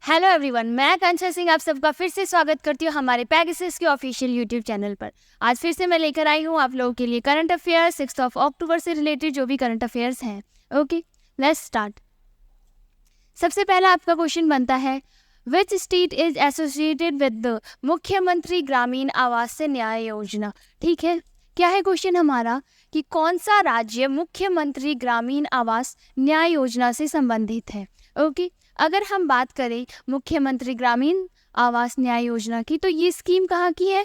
Hello everyone, मैं कंचन सिंह आप सबका फिर से स्वागत करती हूँ हमारे पैगसिस के ऑफिशियल यूट्यूब चैनल पर। आज फिर से मैं लेकर आई हूँ आप लोगों के लिए करंट अफेयर्स 6 अक्टूबर से रिलेटेड जो भी करंट अफेयर्स हैं। Okay, let's start. सबसे पहला आपका क्वेश्चन बनता है, which state is associated with the मुख्यमंत्री ग्रामीण आवास न्याय योजना। ठीक है, क्या है क्वेश्चन हमारा कि कौन सा राज्य मुख्यमंत्री ग्रामीण आवास न्याय योजना से संबंधित है। ओके, अगर हम बात करें मुख्यमंत्री ग्रामीण आवास न्याय योजना की, तो ये स्कीम कहाँ की है?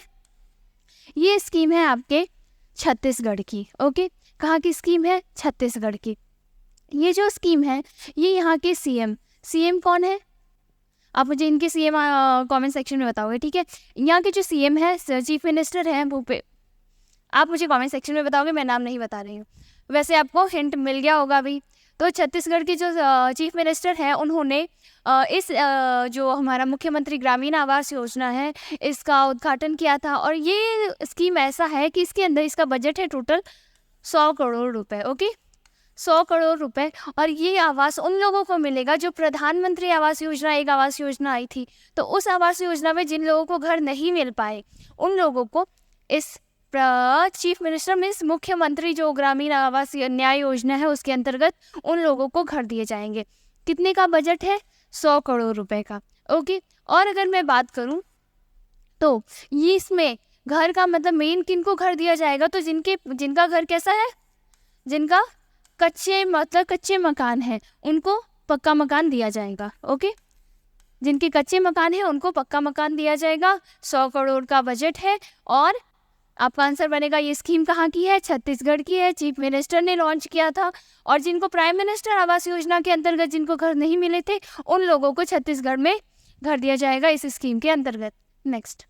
ये स्कीम है आपके छत्तीसगढ़ की। ओके, कहाँ की स्कीम है? छत्तीसगढ़ की। ये जो स्कीम है, ये यहाँ के सीएम कौन है? आप मुझे इनके सीएम कमेंट सेक्शन में बताओगे। ठीक है, यहाँ के जो सीएम है, चीफ मिनिस्टर हैं आप मुझे कमेंट सेक्शन में बताओगे, मैं नाम नहीं बता रही हूँ। वैसे आपको हिंट मिल गया होगा अभी। तो छत्तीसगढ़ के जो चीफ मिनिस्टर हैं, उन्होंने इस जो हमारा मुख्यमंत्री ग्रामीण आवास योजना है, इसका उद्घाटन किया था। और ये स्कीम ऐसा है कि इसके अंदर इसका बजट है टोटल 100 करोड़ रुपए। ओके, 100 करोड़ रुपए। और ये आवास उन लोगों को मिलेगा जो प्रधानमंत्री आवास योजना, एक आवास योजना आई थी, तो उस आवास योजना में जिन लोगों को घर नहीं मिल पाए, उन लोगों को इस चीफ मिनिस्टर मीन्स मुख्यमंत्री जो ग्रामीण आवास न्याय योजना है, उसके अंतर्गत उन लोगों को घर दिए जाएंगे। कितने का बजट है? 100 करोड़ रुपए का। ओके, और अगर मैं बात करूं तो ये इसमें घर का मतलब मेन किनको घर दिया जाएगा? तो जिनका घर कैसा है, जिनका कच्चे मकान है, उनको पक्का मकान दिया जाएगा। ओके, जिनके कच्चे मकान है उनको पक्का मकान दिया जाएगा। 100 करोड़ का बजट है। और आपका आंसर बनेगा, ये स्कीम कहाँ की है? छत्तीसगढ़ की है, चीफ मिनिस्टर ने लॉन्च किया था। और जिनको प्राइम मिनिस्टर आवास योजना के अंतर्गत जिनको घर नहीं मिले थे, उन लोगों को छत्तीसगढ़ में घर दिया जाएगा इस स्कीम के अंतर्गत। Next,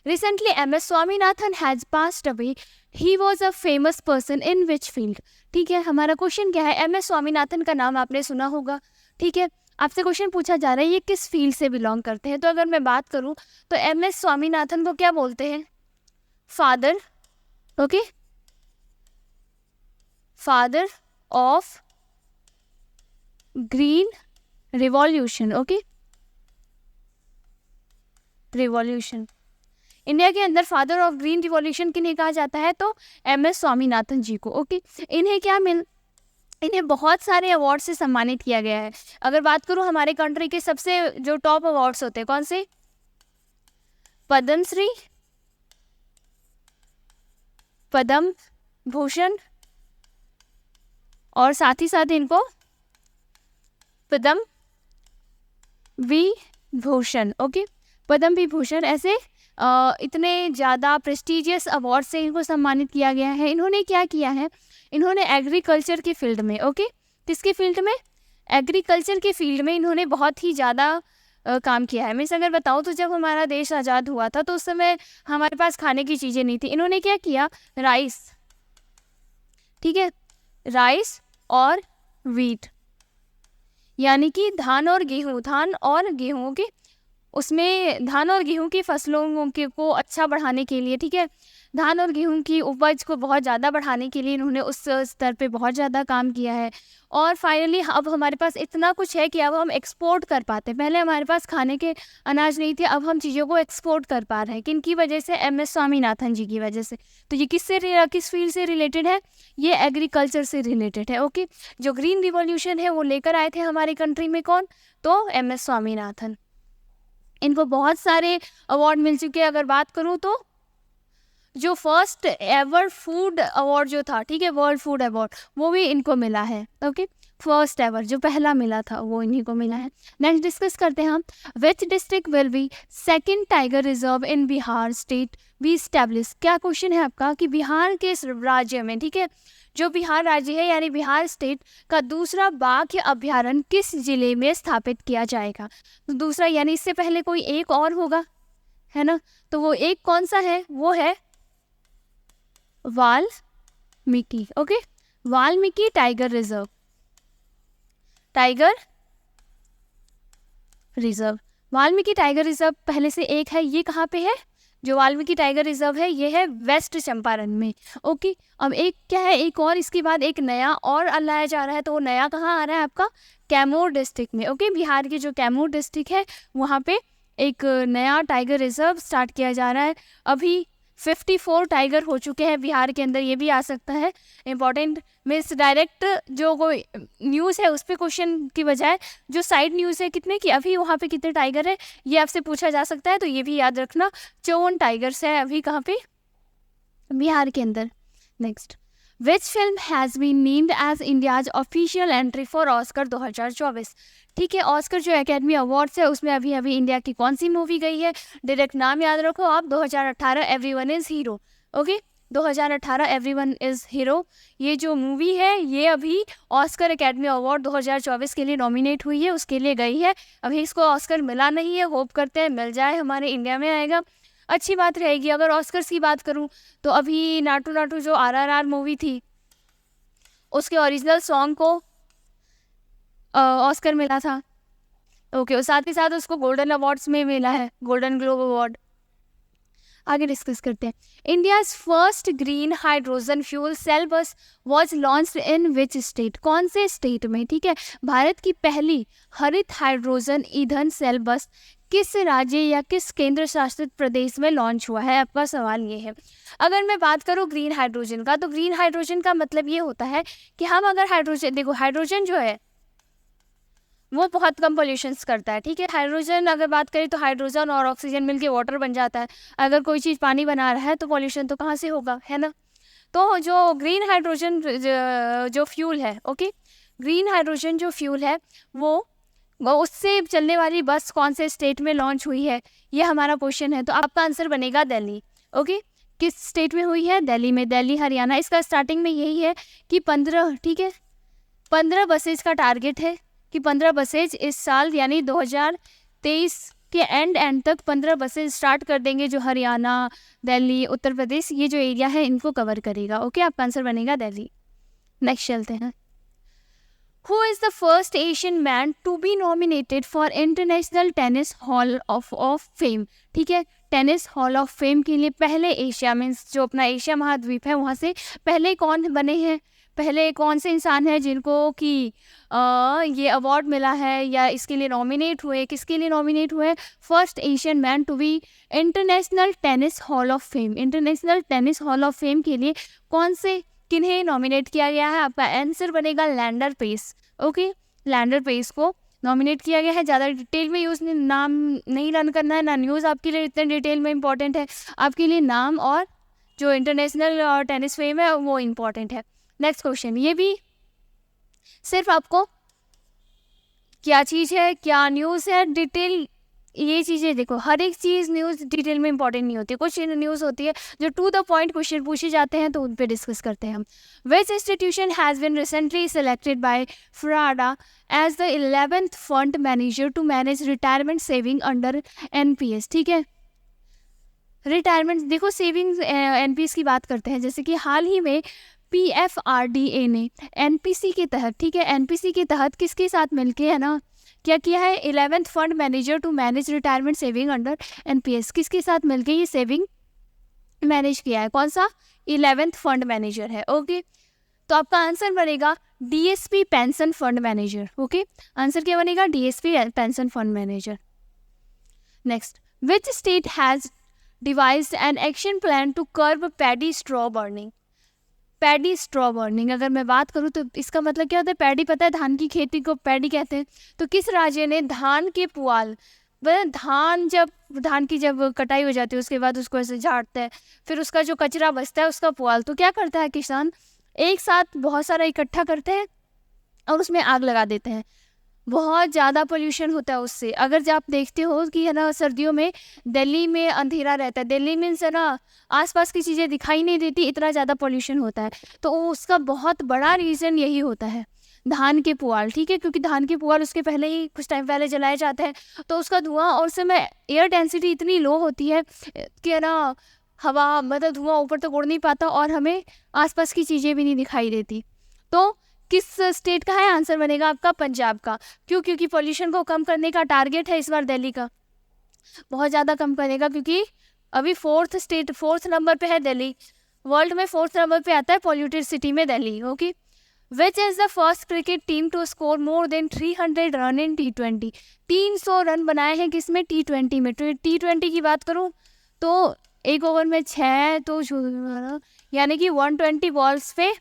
recently MS Swaminathan has passed away, he was a famous person in which field. ठीक है, हमारा क्वेश्चन क्या है? MS स्वामीनाथन का नाम आपने सुना होगा। ठीक है, आपसे क्वेश्चन पूछा जा रहा है ये किस फील्ड से बिलोंग करते हैं। तो अगर मैं बात करूं तो MS स्वामीनाथन को क्या बोलते हैं? Father. Okay, father of green revolution. Okay, revolution India के अंदर फादर ऑफ ग्रीन रिवॉल्यूशन किन्हें कहा जाता है? तो MS स्वामीनाथन जी को। ओके, इन्हें बहुत सारे अवार्ड से सम्मानित किया गया है। अगर बात करूं हमारे कंट्री के सबसे जो टॉप अवार्ड्स होते हैं, कौन से? पद्मश्री, पद्म भूषण, और साथ ही साथ इनको पद्म विभूषण। ओके, पद्म विभूषण, ऐसे इतने ज़्यादा प्रेस्टिजियस अवार्ड से इनको सम्मानित किया गया है। इन्होंने क्या किया है? इन्होंने एग्रीकल्चर की फील्ड में, ओके, किसकी फील्ड में? एग्रीकल्चर की फील्ड में इन्होंने बहुत ही ज़्यादा काम किया है। मैं अगर बताऊँ तो जब हमारा देश आज़ाद हुआ था तो उस समय हमारे पास खाने की चीज़ें नहीं थी। इन्होंने क्या किया? राइस, ठीक है, राइस और वीट, यानी कि धान और गेहूं के उसमें धान और गेहूं की फसलों को अच्छा बढ़ाने के लिए, ठीक है, धान और गेहूं की उपज को बहुत ज़्यादा बढ़ाने के लिए इन्होंने उस स्तर पे बहुत ज़्यादा काम किया है। और फाइनली अब हमारे पास इतना कुछ है कि अब हम एक्सपोर्ट कर पाते हैं। पहले हमारे पास खाने के अनाज नहीं थे, अब हम चीज़ों को एक्सपोर्ट कर पा रहे हैं। किन की वजह से? MS स्वामीनाथन जी की वजह से। तो ये किस फील्ड से रिलेटेड है? ये एग्रीकल्चर से रिलेटेड है। ओके, जो ग्रीन रिवॉल्यूशन है वो लेकर आए थे हमारी कंट्री में, कौन? तो MS स्वामीनाथन। इनको बहुत सारे अवार्ड मिल चुके हैं। अगर बात करूं तो जो फर्स्ट एवर फूड अवार्ड जो था, ठीक है, वर्ल्ड फूड अवार्ड, वो भी इनको मिला है। ओके, फर्स्ट एवर जो पहला मिला था वो इन्हीं को मिला है। नेक्स्ट डिस्कस करते हैं हम, which district will be second tiger reserve in Bihar state be establish. क्या क्वेश्चन है आपका कि बिहार के राज्य में, ठीक है, जो बिहार राज्य है यानी बिहार स्टेट का दूसरा बाघ अभ्यारण्य किस जिले में स्थापित किया जाएगा? तो दूसरा यानी इससे पहले कोई एक और होगा, है ना? तो वो एक कौन सा है? वो है Valmiki. Okay, Valmiki tiger reserve, Valmiki tiger reserve पहले से एक है। ये कहाँ पे है? जो वाल्मीकि टाइगर रिजर्व है ये है वेस्ट चंपारण में। ओके, अब एक क्या है, एक और इसके बाद एक नया और लाया जा रहा है, तो वो नया कहाँ आ रहा है आपका, कैमूर डिस्ट्रिक्ट में। ओके, बिहार की जो कैमूर डिस्ट्रिक्ट है वहाँ पे एक नया टाइगर रिजर्व स्टार्ट किया जा रहा है। अभी 54 टाइगर हो चुके हैं बिहार के अंदर, ये भी आ सकता है इंपॉर्टेंट। मीन्स डायरेक्ट जो कोई न्यूज़ है उस पर क्वेश्चन की बजाय जो साइड न्यूज़ है कितने की, अभी वहाँ पे कितने टाइगर है ये आपसे पूछा जा सकता है, तो ये भी याद रखना। 54 टाइगर्स है अभी कहाँ पे, बिहार के अंदर। Next, which film has been named as India's official entry for Oscar 2024। ठीक है, ऑस्कर जो एकेडमी अवार्ड्स है उसमें अभी अभी इंडिया की कौन सी मूवी गई है, डायरेक्ट नाम याद रखो आप, 2018 everyone is hero. Okay, 2018 everyone is hero, ये जो मूवी है ये अभी ऑस्कर एकेडमी अवार्ड 2024 के लिए नॉमिनेट हुई है, उसके लिए गई है। अभी इसको ऑस्कर मिला नहीं है, होप करते हैं मिल जाए, हमारे इंडिया में आएगा, अच्छी बात रहेगी। अगर ऑस्कर्स की बात करूं तो अभी नाटू नाटू जो RRR मूवी थी उसके ओरिजिनल सॉन्ग को ऑस्कर मिला था। ओके, और साथ ही साथ उसको गोल्डन अवार्ड्स में मिला है, गोल्डन ग्लोब अवार्ड। आगे डिस्कस करते हैं। India's first green hydrogen fuel cell bus was launched in which state, कौन से स्टेट में। ठीक है, भारत की पहली हरित हाइड्रोजन ईंधन सेल बस किस राज्य या किस केंद्र शासित प्रदेश में लॉन्च हुआ है, आपका सवाल ये है। अगर मैं बात करूँ ग्रीन हाइड्रोजन का, तो ग्रीन हाइड्रोजन का मतलब ये होता है कि हम अगर हाइड्रोजन, देखो हाइड्रोजन जो है वो बहुत कम पोल्यूशंस करता है। ठीक है, हाइड्रोजन अगर बात करें तो हाइड्रोजन और ऑक्सीजन मिलके वाटर बन जाता है। अगर कोई चीज़ पानी बना रहा है तो पॉल्यूशन तो कहाँ से होगा, है ना। तो जो ग्रीन हाइड्रोजन जो फ्यूल है, ओके, ग्रीन हाइड्रोजन जो फ्यूल है वो उससे चलने वाली बस कौन से स्टेट में लॉन्च हुई है, ये हमारा क्वेश्चन है। तो आपका आंसर बनेगा दिल्ली। ओके, किस स्टेट में हुई है, दिल्ली में, दिल्ली हरियाणा। इसका स्टार्टिंग में यही है कि 15, ठीक है, 15 बसेज का टारगेट है कि 15 बसेज इस साल यानी 2023 के एंड तक 15 बसेज स्टार्ट कर देंगे, जो हरियाणा, दिल्ली, उत्तर प्रदेश ये जो एरिया है इनको कवर करेगा। ओके, आपका आंसर बनेगा दिल्ली। नेक्स्ट चलते हैं। Who is the first Asian man to be nominated for International Tennis Hall of Fame? ठीक है, टेनिस हॉल ऑफ फेम के लिए पहले एशिया मीन्स जो अपना एशिया महाद्वीप है वहाँ से पहले कौन बने हैं, पहले कौन से इंसान है जिनको कि ये अवार्ड मिला है या इसके लिए नॉमिनेट हुए, किसके लिए नॉमिनेट हुए, first Asian man to be international tennis hall of fame. International tennis hall of fame के लिए कौन से, किन्हें नॉमिनेट किया गया है, आपका आंसर बनेगा लैंडर पेस। ओके, लैंडर पेस को नॉमिनेट किया गया है। ज़्यादा डिटेल में यूज़ नाम नहीं रन करना है, ना न्यूज़ आपके लिए इतने डिटेल में इंपॉर्टेंट है, आपके लिए नाम और जो इंटरनेशनल टेनिस फेम है वो इम्पॉर्टेंट है। नेक्स्ट क्वेश्चन, ये भी सिर्फ आपको क्या चीज़ है, क्या न्यूज़ है, डिटेल ये चीज़ें देखो, हर एक चीज़ न्यूज़ डिटेल में इंपॉर्टेंट नहीं होती, कुछ न्यूज़ होती है जो टू द पॉइंट क्वेश्चन पूछे जाते हैं तो उन पे डिस्कस करते हैं हम। Which institution has been recently selected by PFRDA as the 11th fund manager to manage retirement saving under NPS। ठीक है, रिटायरमेंट देखो सेविंग्स NPS की बात करते हैं, जैसे कि हाल ही में PFRDA ने NPC के तहत, ठीक है, NPC के तहत किसके साथ मिलके है ना क्या किया है, 11th fund manager to manage retirement saving under NPS, किसके साथ मिलके ये सेविंग मैनेज किया है, कौन सा, 11th फंड मैनेजर है। ओके, तो आपका आंसर बनेगा DSP pension fund manager. Okay, answer क्या बनेगा, DSP pension fund manager. Next, which state has devised an action plan to curb paddy straw burning. Paddy straw burning अगर मैं बात करूँ तो इसका मतलब क्या होता है, पैडी पता है धान की खेती को पैडी कहते हैं, तो किस राज्य ने धान के पुआल, धान की जब कटाई हो जाती है उसके बाद उसको ऐसे झाड़ते हैं, फिर उसका जो कचरा बचता है उसका पुआल, तो क्या करता है किसान, एक साथ बहुत सारा इकट्ठा करते हैं और उसमें आग लगा देते हैं। बहुत ज़्यादा पोल्यूशन होता है उससे। अगर जब आप देखते हो कि है ना सर्दियों में दिल्ली में अंधेरा रहता है, दिल्ली में से ना आसपास की चीज़ें दिखाई नहीं देती, इतना ज़्यादा पोल्यूशन होता है, तो उसका बहुत बड़ा रीज़न यही होता है धान के पुआल। ठीक है, क्योंकि धान के पुआल उसके पहले ही कुछ टाइम पहले जलाए जाते हैं, तो उसका धुआं और उस समय एयर डेंसिटी इतनी लो होती है कि है ना हवा मतलब धुआं ऊपर तक उड़ नहीं पाता और हमें आसपास की चीज़ें भी नहीं दिखाई देती। तो किस स्टेट का है, आंसर बनेगा आपका पंजाब का। क्यों, क्योंकि पोल्यूशन को कम करने का टारगेट है इस बार दिल्ली का, बहुत ज़्यादा कम करेगा, क्योंकि अभी फोर्थ नंबर पे है दिल्ली, वर्ल्ड में 4th नंबर पे आता है पॉल्यूटेड सिटी में Delhi. Okay, which is the first cricket team to score more than 300 run in T20। 300 run बनाए हैं किसमें? T20 में। T20 की बात करूँ तो एक ओवर में 6, तो यानी कि 120 बॉल्स पे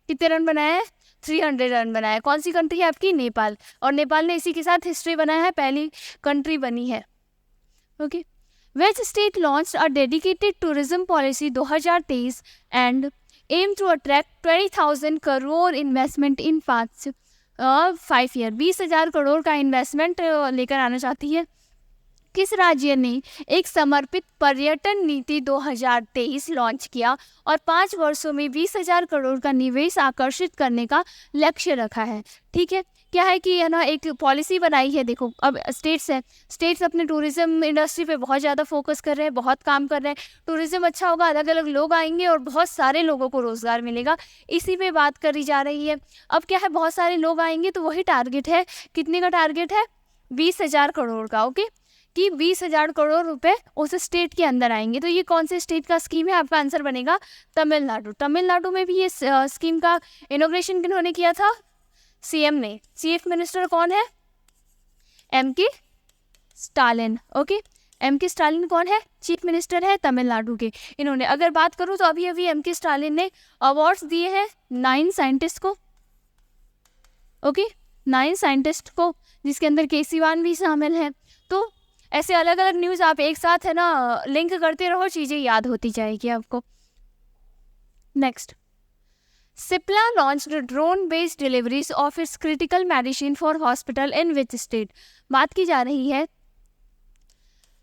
कितने रन बनाए हैं? 300 रन बनाए हैं। कौन सी कंट्री है आपकी? नेपाल। और नेपाल ने इसी के साथ हिस्ट्री बनाया है, पहली कंट्री बनी है। Okay, which state launched a dedicated tourism policy 2023 and aim to attract 20,000 crore investment in 5 year. 20,000 crore का इन्वेस्टमेंट लेकर आना चाहती है। किस राज्य ने एक समर्पित पर्यटन नीति 2023 लॉन्च किया और 5 वर्षों में 20,000 करोड़ का निवेश आकर्षित करने का लक्ष्य रखा है? ठीक है, क्या है कि है ना, एक पॉलिसी बनाई है। देखो, अब स्टेट्स अपने टूरिज्म इंडस्ट्री पे बहुत ज़्यादा फोकस कर रहे हैं, बहुत काम कर रहे हैं। टूरिज्म अच्छा होगा, अलग अलग लोग आएंगे और बहुत सारे लोगों को रोज़गार मिलेगा, इसी पे बात करी जा रही है। अब क्या है, बहुत सारे लोग आएंगे तो वही टारगेट है। कितने का टारगेट है? 20,000 करोड़ का। ओके, कि 20,000 करोड़ रुपए उस स्टेट के अंदर आएंगे। तो ये कौन से स्टेट का स्कीम है? आपका आंसर बनेगा तमिलनाडु। तमिलनाडु में भी ये स्कीम का इनॉग्रेशन किन्होंने किया था? सीएम ने। चीफ मिनिस्टर कौन है? M.K. Stalin. Okay, M.K. Stalin कौन है? चीफ मिनिस्टर है तमिलनाडु के। इन्होंने, अगर बात करूँ तो अभी अभी M.K. स्टालिन ने अवार्ड्स दिए हैं 9 साइंटिस्ट को। ओके, 9 साइंटिस्ट को, जिसके अंदर केसीवान भी शामिल है। तो ऐसे अलग अलग न्यूज़ आप एक साथ है ना लिंक करते रहो, चीज़ें याद होती जाएगी आपको। Next, Cipla launched drone based deliveries of its critical medicine for hospital in which state? बात की जा रही है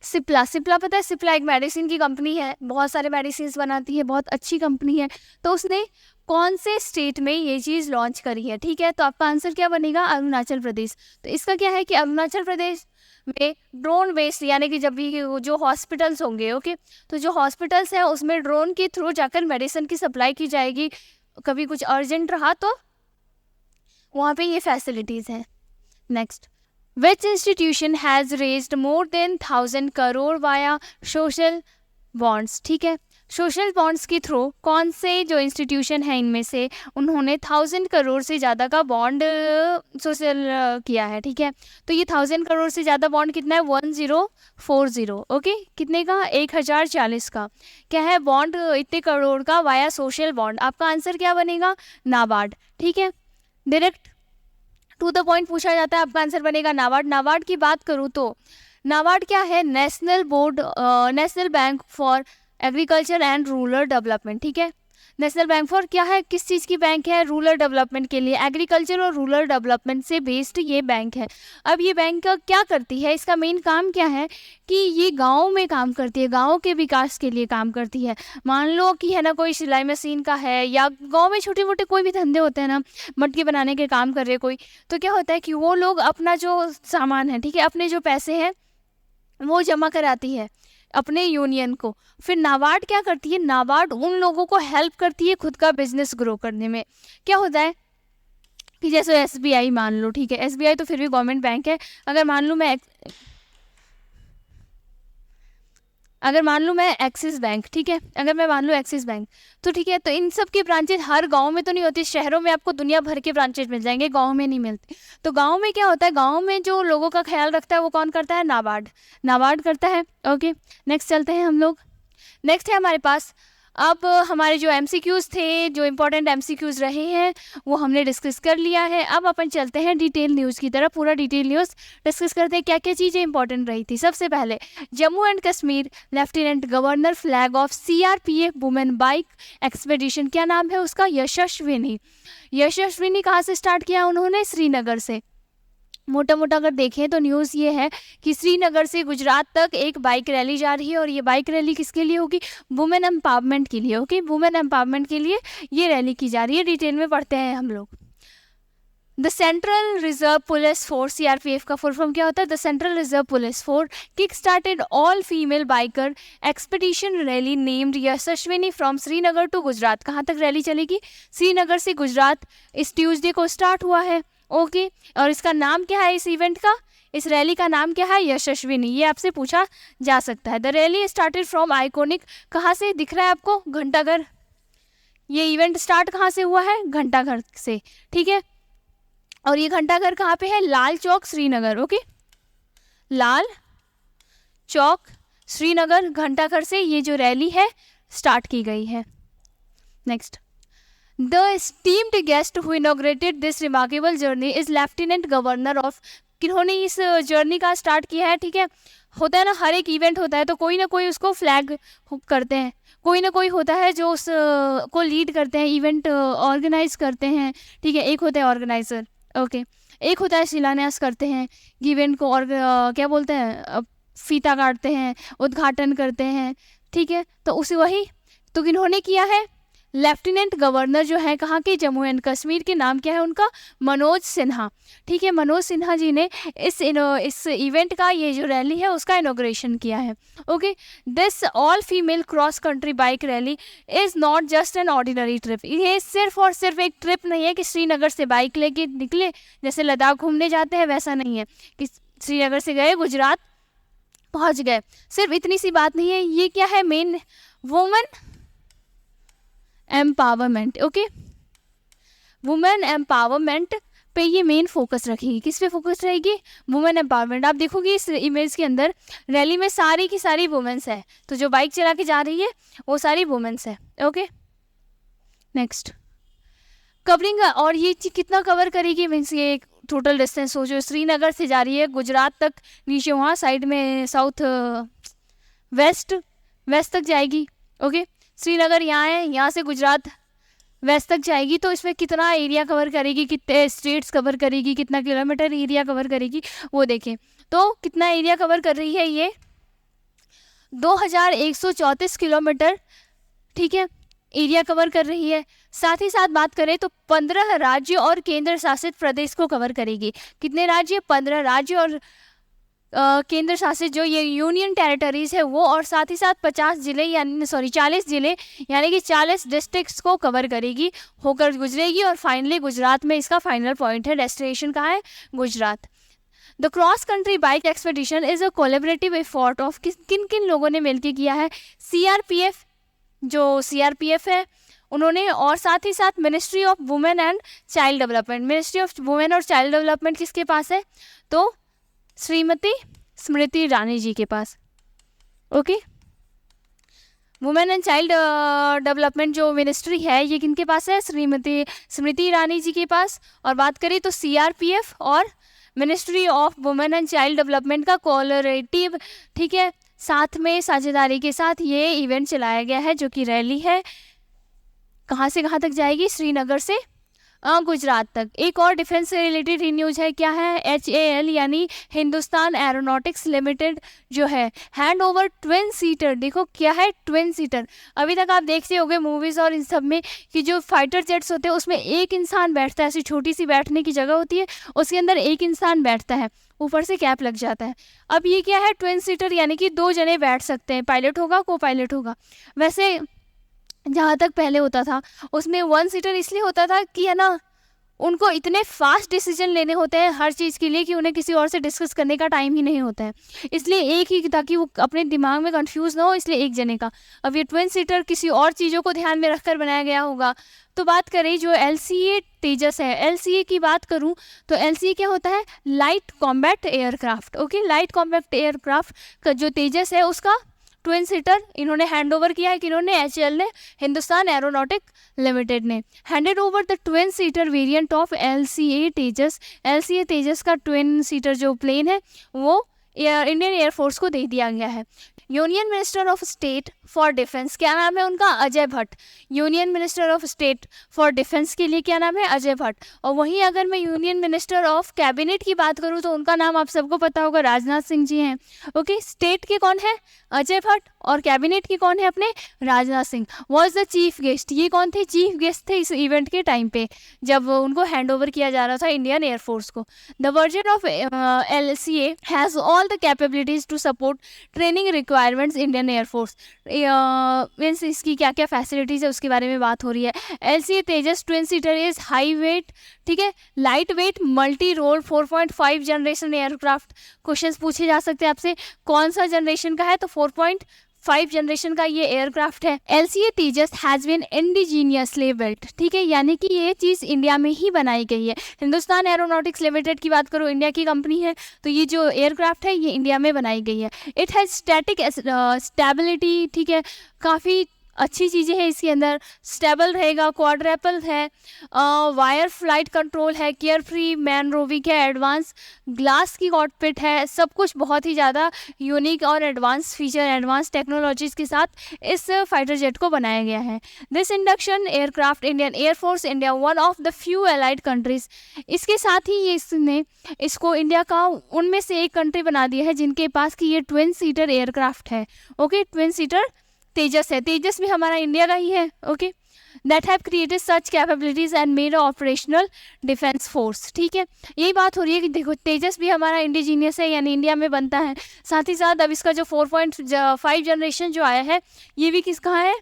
सिप्ला। पता है, सिप्ला एक मेडिसिन की कंपनी है, बहुत सारे मेडिसिन बनाती है, बहुत अच्छी कंपनी है। तो उसने कौन से स्टेट में ये चीज़ लॉन्च करी है? ठीक है, तो आपका आंसर क्या बनेगा? अरुणाचल प्रदेश। तो इसका क्या है कि अरुणाचल प्रदेश में ड्रोन बेस्ड, यानी कि जब भी जो हॉस्पिटल्स होंगे, ओके, तो जो हॉस्पिटल्स हैं उसमें ड्रोन के थ्रू जाकर मेडिसिन की सप्लाई की जाएगी। कभी कुछ अर्जेंट रहा तो वहाँ पे ये फैसिलिटीज़ हैं। Next, which institution has raised more than 1,000 crore via social bonds? ठीक है, सोशल बॉन्ड्स के थ्रू कौन से जो इंस्टीट्यूशन है इनमें से उन्होंने 1,000 करोड़ से ज़्यादा का बॉन्ड सोशल किया है? ठीक है, तो ये 1,000 करोड़ से ज़्यादा बॉन्ड कितना है? 1040। ओके, कितने का? 1040 का। क्या है? बॉन्ड इतने करोड़ का वाया सोशल बॉन्ड। आपका आंसर क्या बनेगा? नाबार्ड। ठीक है, डायरेक्ट टू द पॉइंट पूछा जाता है, आपका आंसर बनेगा नाबार्ड। नाबार्ड की बात करूँ तो नाबार्ड क्या है? National bank for agriculture and rural development. ठीक है, नेशनल बैंक फॉर क्या है? किस चीज़ की बैंक है? रूरल डेवलपमेंट के लिए, एग्रीकल्चर और रूरल डेवलपमेंट से बेस्ड ये बैंक है। अब ये बैंक क्या करती है? इसका मेन काम क्या है कि ये गाँव में काम करती है, गाँव के विकास के लिए काम करती है। मान लो कि है ना, कोई सिलाई मशीन का है, या गाँव में छोटे मोटे कोई भी धंधे होते हैं ना, मटके बनाने के काम कर रहे कोई, तो क्या होता है कि वो लोग अपना जो सामान है, ठीक है, अपने जो पैसे हैं वो जमा कराती है अपने यूनियन को। फिर नाबार्ड क्या करती है? नाबार्ड उन लोगों को हेल्प करती है खुद का बिजनेस ग्रो करने में। क्या होता है कि जैसे SBI मान लो, ठीक है, SBI तो फिर भी गवर्नमेंट बैंक है। अगर मान लो मैं एक्सिस बैंक, ठीक है, अगर मैं मान लो एक्सिस बैंक, तो ठीक है, तो इन सब की ब्रांचेज हर गांव में तो नहीं होती। शहरों में आपको दुनिया भर के ब्रांचेज मिल जाएंगे, गांव में नहीं मिलते। तो गांव में क्या होता है? गांव में जो लोगों का ख्याल रखता है वो कौन करता है? नाबार्ड करता है। ओके, नेक्स्ट चलते हैं हम लोग। नेक्स्ट है हमारे पास, अब हमारे जो MCQs थे, जो इम्पोर्टेंट MCQs रहे हैं वो हमने डिस्कस कर लिया है। अब अपन चलते हैं डिटेल न्यूज़ की तरफ। पूरा डिटेल न्यूज़ डिस्कस करते हैं क्या क्या चीज़ें इंपॉर्टेंट रही थी। सबसे पहले, Jammu and Kashmir lieutenant governor flag of CRPF women bike expedition. क्या नाम है उसका? यशस्विनी कहाँ से स्टार्ट किया उन्होंने? श्रीनगर से। मोटा मोटा अगर देखें तो न्यूज़ ये है कि श्रीनगर से गुजरात तक एक बाइक रैली जा रही है, और ये बाइक रैली किसके लिए होगी? वुमेन एम्पावरमेंट के लिए। ओके, वुमेन एम्पावरमेंट के लिए ये रैली की जा रही है। डिटेल में पढ़ते हैं हम लोग। The central reserve police force, CRPF का फुल फॉर्म क्या होता है? The central reserve police force kick started all female biker expedition rally named Yashaswini from Srinagar to Gujarat. कहाँ तक रैली चलेगी? श्रीनगर से गुजरात। इस ट्यूसडे को स्टार्ट हुआ है। ओके, और इसका नाम क्या है इस इवेंट का? इस रैली का नाम क्या है? यशस्विनी। ये आपसे पूछा जा सकता है। The rally started from iconic, कहाँ से दिख रहा है आपको? घंटाघर। ये इवेंट स्टार्ट कहाँ से हुआ है? घंटाघर से, ठीक है। और ये घंटाघर कहाँ पे है? लाल चौक, श्रीनगर। ओके, लाल चौक, श्रीनगर, घंटाघर से ये जो रैली है स्टार्ट की गई है। Next, the esteemed guest who inaugurated this remarkable journey is lieutenant governor of, किन्होंने इस जर्नी का स्टार्ट किया है, ठीक है। होता है ना, हर एक इवेंट होता है तो कोई ना कोई उसको फ्लैग करते हैं, कोई ना कोई होता है जो उस को लीड करते हैं, इवेंट ऑर्गेनाइज करते हैं, ठीक है। एक होता है ऑर्गेनाइजर, ओके, एक होता है शिलान्यास करते हैं, इवेंट को, और क्या बोलते हैं, फीता काटते हैं, उद्घाटन करते हैं, ठीक है। तो उसे वही तो किन्होंने किया है? लेफ्टिनेंट गवर्नर जो है कहाँ के? जम्मू एंड कश्मीर के। नाम क्या है उनका? मनोज सिन्हा, ठीक है। मनोज सिन्हा जी ने इस इवेंट का, ये जो रैली है उसका इनॉग्रेशन किया है। Okay, this all female cross country bike rally is not just an ordinary trip. ये सिर्फ और सिर्फ एक ट्रिप नहीं है कि श्रीनगर से बाइक लेके निकले, जैसे लद्दाख घूमने जाते हैं वैसा नहीं है कि श्रीनगर से गए गुजरात पहुंच गए, सिर्फ इतनी सी बात नहीं है। ये क्या है? Main women empowerment. Okay, women empowerment पे ये मेन फोकस रखेगी। किस पे फोकस रहेगी? Women empowerment. आप देखोगे इस इमेज के अंदर रैली में सारी की सारी वुमेन्स है, तो जो बाइक चला के जा रही है वो सारी वुमेन्स है। ओके, नेक्स्ट, कवरिंग, और ये कितना कवर करेगी? मीन्स ये टोटल डिस्टेंस हो जो श्रीनगर से जा रही है गुजरात तक, नीचे वहाँ साइड में साउथ वेस्ट तक जाएगी। ओके, श्रीनगर यहाँ है, यहाँ से गुजरात वेस्ट तक जाएगी, तो इसमें कितना एरिया कवर करेगी, कितने स्टेट्स कवर करेगी, कितना किलोमीटर एरिया कवर करेगी, वो देखें। तो कितना एरिया कवर कर रही है ये? 2134 किलोमीटर, ठीक है, एरिया कवर कर रही है। साथ ही साथ बात करें तो 15 राज्य और केंद्र शासित प्रदेश को कवर करेगी। कितने राज्य? 15 राज्य और केंद्र शासित जो ये यूनियन टेरिटरीज है वो, और साथ ही साथ 40 जिले यानी कि 40 डिस्ट्रिक्ट्स को कवर करेगी, होकर गुजरेगी, और फाइनली गुजरात में इसका फाइनल पॉइंट है। डेस्टिनेशन कहाँ है? Gujarat. The cross country bike expedition is a collaborative effort of, किन किन लोगों ने मिलकर किया है? CRPF, जो CRPF है उन्होंने, और साथ ही साथ ministry of women and child development. Ministry of women और चाइल्ड डेवलपमेंट किसके पास है? तो श्रीमती स्मृति ईरानी जी के पास। Okay, women and child development जो मिनिस्ट्री है ये किनके पास है? श्रीमती स्मृति ईरानी जी के पास। और बात करें तो CRPF और ministry of women and child development का कोलैबोरेटिव, ठीक है, साथ में साझेदारी के साथ ये इवेंट चलाया गया है, जो कि रैली है। कहाँ से कहाँ तक जाएगी? श्रीनगर से गुजरात तक। एक और डिफेंस से रिलेटेड न्यूज है, क्या है? HAL यानी हिंदुस्तान एरोनॉटिक्स लिमिटेड जो है हैंड ओवर ट्विन सीटर। देखो क्या है? Twin seater. अभी तक आप देखते होंगे मूवीज़ और इन सब में कि जो फाइटर जेट्स होते हैं उसमें एक इंसान बैठता है, ऐसी छोटी सी बैठने की जगह होती है, उसके अंदर एक इंसान बैठता है, ऊपर से कैप लग जाता है। अब ये क्या है? ट्विन सीटर, यानी कि 2 जने बैठ सकते हैं, पायलट होगा, को पायलट होगा। वैसे जहाँ तक पहले होता था उसमें 1 सीटर इसलिए होता था कि है ना, उनको इतने फास्ट डिसीजन लेने होते हैं हर चीज़ के लिए कि उन्हें किसी और से डिस्कस करने का टाइम ही नहीं होता है, इसलिए एक ही, ताकि वो अपने दिमाग में कंफ्यूज ना हो, इसलिए एक जने का। अब ये ट्विन सीटर किसी और चीज़ों को ध्यान में रखकर बनाया गया होगा। तो बात करें जो LCA तेजस है, LCA की बात करूं तो LCA क्या होता है? Light combat aircraft. Okay, light combat aircraft का जो तेजस है उसका ट्विन सीटर इन्होंने हैंड ओवर किया है। किन्होंने? HAL ने, हिंदुस्तान एरोनॉटिक लिमिटेड ने handed over the twin seater variant of LCA Tejas. LCA तेजस का ट्विन सीटर जो प्लेन है वो इंडियन एयरफोर्स को दे दिया गया है। Union minister of state for defence, क्या नाम है उनका? Ajay Bhatt. Union minister of state for defence के लिए क्या नाम है? अजय भट्ट। और वहीं अगर मैं यूनियन मिनिस्टर ऑफ कैबिनेट की बात करूं तो उनका नाम आप सबको पता होगा, राजनाथ सिंह जी हैं। ओके, स्टेट के कौन है? अजय भट्ट, और कैबिनेट के कौन है? अपने Rajnath Singh. Was the chief guest, ये कौन थे? चीफ गेस्ट थे इस इवेंट के टाइम पे जब उनको हैंड ओवर किया जा रहा था इंडियन एयरफोर्स को। The version of LCA has all the capabilities to support training required requirements Indian air force, means इसकी क्या क्या फैसिलिटीज़ है उसके बारे में बात हो रही है। LCA Tejas twin seater is high weight, ठीक है, light weight multi role 4.5 generation aircraft. Question पूछे जा सकते हैं आपसे कौन सा जनरेशन का है, तो 4.5 जनरेशन का ये एयरक्राफ्ट है। LCA Tejas has been indigenously built, ठीक है, यानी कि ये चीज़ इंडिया में ही बनाई गई है। हिंदुस्तान एरोनॉटिक्स लिमिटेड की बात करो, इंडिया की कंपनी है, तो ये जो एयरक्राफ्ट है ये इंडिया में बनाई गई है। इट हैज़ स्टैटिक स्टेबिलिटी, ठीक है, काफ़ी अच्छी चीज़ें हैं इसके अंदर, स्टेबल रहेगा, क्वाड्रेपल है, वायर फ्लाइट कंट्रोल है, केयर फ्री मैनरोविंग है, एडवांस ग्लास की कॉकपिट है, सब कुछ बहुत ही ज़्यादा यूनिक और एडवांस फीचर, एडवांस टेक्नोलॉजीज के साथ इस फाइटर जेट को बनाया गया है। This induction aircraft Indian air force India one of the few allied countries, इसके साथ ही इसने इसको इंडिया का उनमें से एक कंट्री बना दिया है जिनके पास कि ये ट्विन सीटर एयरक्राफ्ट है। ओके, ट्विन सीटर तेजस है, तेजस भी हमारा इंडिया का ही है। Okay, that have created such capabilities and made operational defence force, ठीक है, यही बात हो रही है कि देखो तेजस भी हमारा इंडिजीनियस है, यानी इंडिया में बनता है। साथ ही साथ अब इसका जो 4.5 जनरेशन जो आया है ये भी किसका है,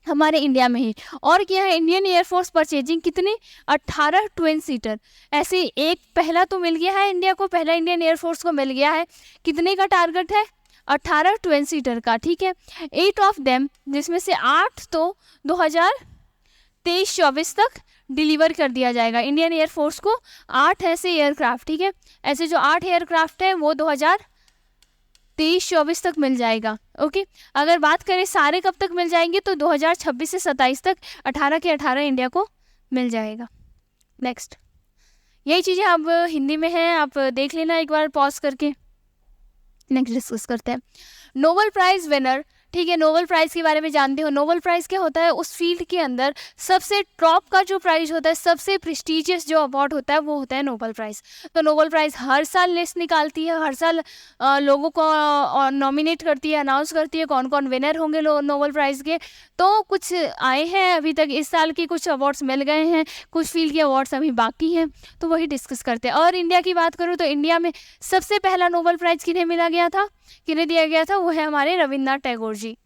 हमारे इंडिया में ही। और क्या है, इंडियन एयरफोर्स परचेजिंग कितने, 18 ट्विन सीटर, ऐसे एक पहला तो मिल गया है इंडिया को, पहला इंडियन एयरफोर्स को मिल गया है, कितने का टारगेट है, 18 ट्विन सीटर का, ठीक है। 8 ऑफ देम, जिसमें से 8 तो 2023-24 तक डिलीवर कर दिया जाएगा इंडियन एयरफोर्स को, 8 ऐसे एयरक्राफ्ट, ठीक है, ऐसे जो 8 एयरक्राफ्ट है वो 2023-24 तक मिल जाएगा। ओके, अगर बात करें सारे कब तक मिल जाएंगे तो 2026 से 27 तक 18 के 18 इंडिया को मिल जाएगा। नेक्स्ट, यही चीज़ें अब हिंदी में हैं, आप देख लेना एक बार पॉज करके। नेक्स्ट डिस्कस करते हैं नोबेल प्राइज विनर, ठीक है, नोबेल प्राइज़ के बारे में जानते हो। नोबेल प्राइज़ क्या होता है, उस फील्ड के अंदर सबसे टॉप का जो प्राइज़ होता है, सबसे प्रेस्टिजियस जो अवार्ड होता है वो होता है नोबेल प्राइज़। तो नोबेल प्राइज़ हर साल लिस्ट निकालती है, हर साल लोगों को नॉमिनेट करती है, अनाउंस करती है कौन कौन विनर होंगे नोबेल प्राइज़ के। तो कुछ आए हैं अभी तक इस साल के, कुछ अवार्ड्स मिल गए हैं, कुछ फील्ड के अवार्ड्स अभी बाकी हैं, तो वही डिस्कस करते हैं। और इंडिया की बात करूँ तो इंडिया में सबसे पहला नोबेल प्राइज़ किन्हें मिला गया था, किन्हें दिया गया था, वो है हमारे रविन्द्रनाथ टैगोर जी।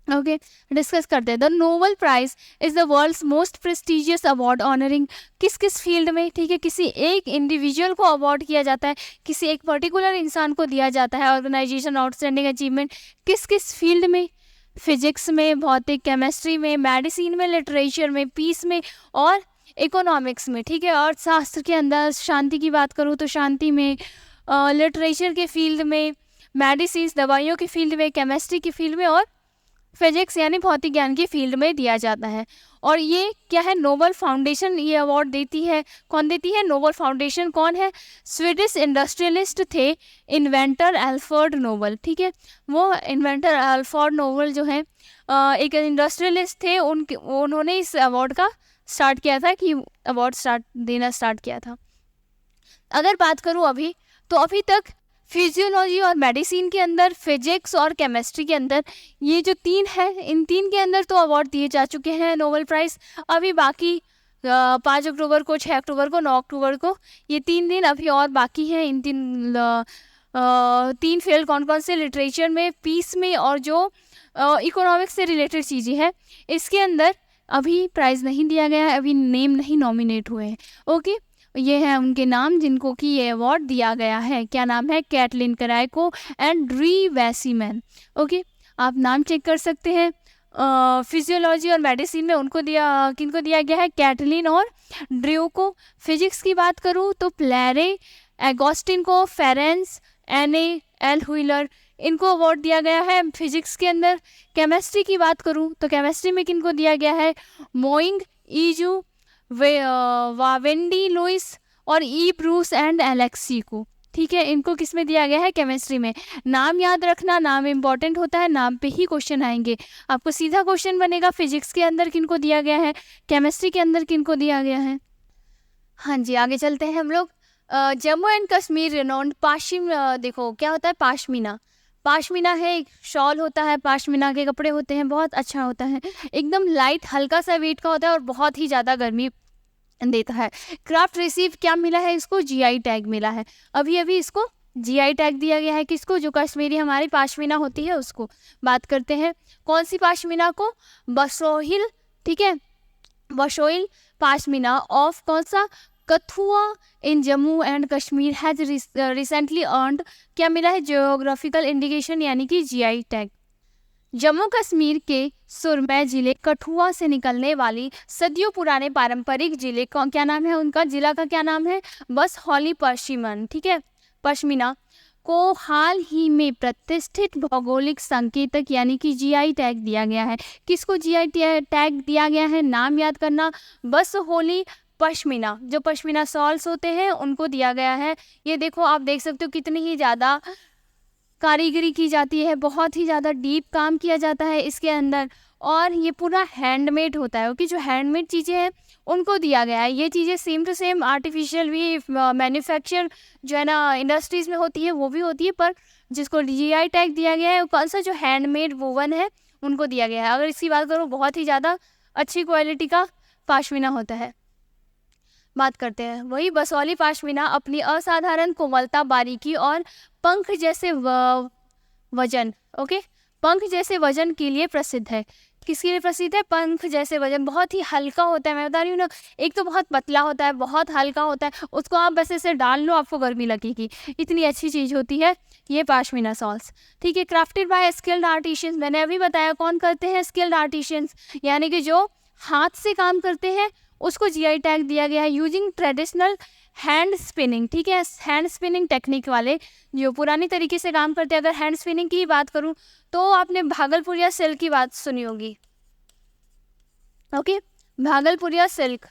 ओके, डिस्कस करते हैं। The Nobel prize is the world's most prestigious award honouring, किस किस फील्ड में, ठीक है, किसी एक इंडिविजुअल को अवार्ड किया जाता है, किसी एक पर्टिकुलर इंसान को दिया जाता है। ऑर्गेनाइजेशन आउटस्टैंडिंग अचीवमेंट किस किस फील्ड में, फिजिक्स में, भौतिक, केमिस्ट्री में, मेडिसिन में, लिटरेचर में, पीस में और इकोनॉमिक्स में, ठीक है। अर्थशास्त्र के अंदर शांति की बात करूँ तो शांति में, लिटरेचर के फील्ड में, मेडिसिन दवाइयों के फील्ड में, केमिस्ट्री की फील्ड में और फिजिक्स यानी भौतिक ज्ञान की फील्ड में दिया जाता है। और ये क्या है, नोबेल फाउंडेशन ये अवार्ड देती है। कौन देती है, नोबेल फाउंडेशन। कौन है, स्वीडिश इंडस्ट्रियलिस्ट थे इन्वेंटर एल्फ्रेड नोबेल, ठीक है, वो इन्वेंटर एल्फ्रेड नोबेल जो है एक इंडस्ट्रियलिस्ट थे, उन्होंने इस अवार्ड का स्टार्ट किया था, कि अवार्ड देना स्टार्ट किया था। अगर बात करूँ अभी तो अभी तक फिजियोलॉजी और मेडिसिन के अंदर, फिजिक्स और केमिस्ट्री के अंदर, ये जो 3 है, इन 3 के अंदर तो अवार्ड दिए जा चुके हैं नोबेल प्राइज़। अभी बाकी 5 अक्टूबर को, 6 अक्टूबर को, 9 अक्टूबर को, ये 3 दिन अभी और बाकी हैं। इन 3 फील्ड कौन कौन से, लिटरेचर में, पीस में और जो इकोनॉमिक्स से रिलेटेड चीज़ें हैं, इसके अंदर अभी प्राइज़ नहीं दिया गया है, अभी नेम नहीं नॉमिनेट हुए हैं। ओके, ये हैं उनके नाम जिनको कि ये अवार्ड दिया गया है। क्या नाम है, कैटलिन कराइको एंड ड्री वैसीमैन। ओके, आप नाम चेक कर सकते हैं। फिजियोलॉजी और मेडिसिन में उनको किनको दिया गया है, कैटलिन और ड्रू को। फिजिक्स की बात करूँ तो प्लेरे, एगोस्टिन को, फेरेंस, एने, एल व्हीलर, इनको अवार्ड दिया गया है फिजिक्स के अंदर। केमिस्ट्री की बात करूँ तो केमिस्ट्री में किनको दिया गया है, मोइंग, ईजू, वावेंडी लुइस और ई ब्रूस एंड एलेक्सी को, ठीक है, इनको किस में दिया गया है, केमिस्ट्री में। नाम याद रखना, नाम इंपॉर्टेंट होता है, नाम पे ही क्वेश्चन आएंगे। आपको सीधा क्वेश्चन बनेगा फिजिक्स के अंदर किनको दिया गया है, केमिस्ट्री के अंदर किनको दिया गया है। हाँ जी, आगे चलते हैं हम लोग। जम्मू एंड कश्मीर रिनोन्ड देखो क्या होता है, पाशमीना। पाशमीना है, एक शॉल होता है, पाशमीना के कपड़े होते हैं, बहुत अच्छा होता है, एकदम लाइट हल्का सा वेट का होता है और बहुत ही ज़्यादा गर्मी देता है। क्राफ्ट रिसीव क्या मिला है इसको, GI टैग मिला है, अभी अभी इसको जीआई टैग दिया गया है किसको, जो कश्मीरी हमारी पाशमीना होती है उसको। बात करते हैं कौन सी पाशमीना को, बसोहिल, ठीक है, बसोइल पाशमीना ऑफ कौन सा, Kathua in Jammu and Kashmir has recently earned, क्या मिला है, जियोग्राफिकल इंडिकेशन यानी कि जीआई टैग। जम्मू कश्मीर के सुरमै जिले कठुआ से निकलने वाली सदियों पुराने पारंपरिक जिले का क्या नाम है, उनका जिला का क्या नाम है, बस हौली पश्चिमन, ठीक है, पश्मीना को हाल ही में प्रतिष्ठित भौगोलिक संकेतक यानी कि जीआई टैग दिया गया है। किसको जीआई टैग दिया गया है, नाम याद करना, बस होली पश्मीना, जो पश्मीना सॉल्स होते हैं उनको दिया गया है। ये देखो आप देख सकते हो कितनी ही ज़्यादा कारीगरी की जाती है, बहुत ही ज़्यादा डीप काम किया जाता है इसके अंदर, और ये पूरा हैंडमेड होता है। ओके, जो हैंडमेड चीज़ें हैं उनको दिया गया है। ये चीज़ें सेम टू सेम आर्टिफिशियल भी मैन्युफैक्चर जो है ना इंडस्ट्रीज़ में होती है वो भी होती है, पर जिसको जीआई टैग दिया गया है वो कौन सा, जो हैंडमेड वोवन है उनको दिया गया है। अगर इसकी बात करो बहुत ही ज़्यादा अच्छी क्वालिटी का पाशमीना होता है। बात करते हैं वही बसौली पाशमीना अपनी असाधारण कोमलता, बारीकी और पंख जैसे वजन, ओके, पंख जैसे वजन के लिए प्रसिद्ध है। किसके लिए प्रसिद्ध है, पंख जैसे वजन, बहुत ही हल्का होता है। मैं बता रही हूँ ना, एक तो बहुत पतला होता है, बहुत हल्का होता है, उसको आप बस ऐसे डाल लो आपको गर्मी लगेगी, इतनी अच्छी चीज़ होती है ये पाशमीना सॉल्स, ठीक है। क्राफ्टेड बाय स्किल्ड आर्टिशियंस, मैंने अभी बताया कौन करते हैं, स्किल्ड आर्टिशियंस, यानी कि जो हाथ से काम करते हैं उसको जीआई टैग दिया गया है। यूजिंग ट्रेडिशनल हैंड स्पिनिंग, ठीक है, हैंड स्पिनिंग टेक्निक वाले जो पुरानी तरीके से काम करते हैं। अगर हैंड स्पिनिंग की बात करूं तो आपने भागलपुरिया सिल्क की बात सुनी होगी, ओके, भागलपुरिया सिल्क,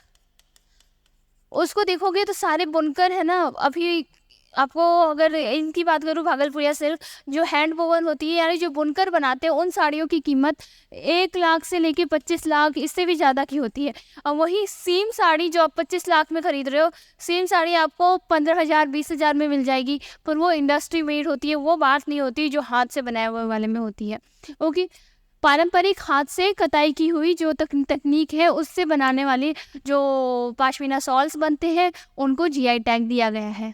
उसको देखोगे तो सारे बुनकर है ना, अभी आपको अगर इनकी बात करूँ भागलपुरिया सिल्क जो हैंड वोवन होती है, यानी जो बुनकर बनाते हैं, उन साड़ियों की कीमत 1 लाख से लेके 25 लाख इससे भी ज़्यादा की होती है। और वही सेम साड़ी जो आप 25 लाख में ख़रीद रहे हो, सेम साड़ी आपको 15,000 20,000 में मिल जाएगी, पर वो इंडस्ट्री मेड होती है, वो बात नहीं होती जो हाथ से बनाए हुए वाले में होती है। ओके, पारंपरिक हाथ से कताई की हुई जो तकनीक है उससे बनाने वाली जो पाशमीना सॉल्स बनते हैं उनको जीआई टैग दिया गया है।